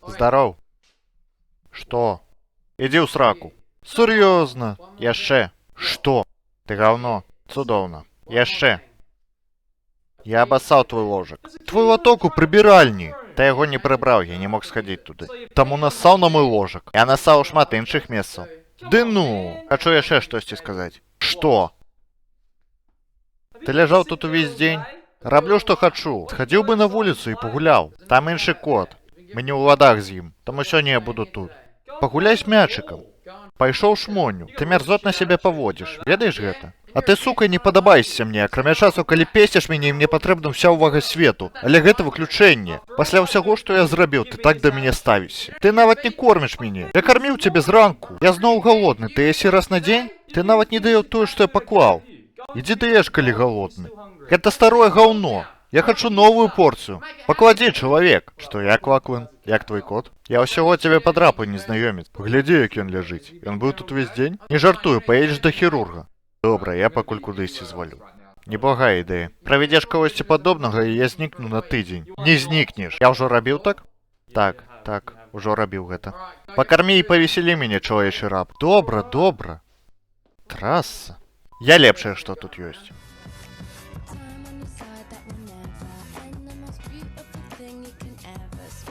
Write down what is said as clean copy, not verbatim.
Здоров. Что? Иди ў сраку. Сур'ёзна. Яшчэ. Что? Ты говно. Цудоўна. Яшчэ. Я абассаў твой ложак. Твой лоток у прыбіральні. Ты яго не прыбраў, я не мог схадзіць туды. Таму нассаў на мой ложак. Я нассаў у шмат іншых месцаў. Ды ну, хачу яшчэ штосьці сказаць. Што? Ты ляжаў тут увесь дзень? Раблю, што хачу. Схадзіў бы на вуліцу і пагуляў. Там іншы кот. Мы не ў ладах з ім. Таму сёння я буду тут. Пагуляй з мячыкам. Пайшоў шмоню. Ты мярзотна сябе паводзіш. Ведаеш гэта? А ты, сука, не падабаешся мне, акрамя часу, калі песціш мяне, і мне патрэбна ўся ўвага свету. Але гэта выключэнне. Пасля ўсяго, што я зрабіў, ты так да мяне ставішся. Ты нават не корміш мяне. Я карміў цябе зранку. Я зноў галодны. Ты есі раз на дзень? Ты нават не даёў тое, што я паклаў. Ідзі ты еш, калі галодны. Гэта старое гаўно. Я хачу новую порцию. Поклади, чалавек. Што, як Лаклан? Як твой кот? Я ўсяго цябе падрапаю, незнаёмец. Паглядзі, як ён ляжыць. Ён быў тут увесь дзень? Не жартую, паедзеш да хірурга. Добра, я пакуль кудысьці звалю. Неблагая ідэя. Правядзеш кагосьці падобнага, і я знікну на тыдзень. Не знікнеш. Я ўжо рабіў так? Так, ужо рабіў гэта. Пакармі і павесялі мяне, чалавечы раб. Добра. Трасса. Я лепшае, што тут ёсць.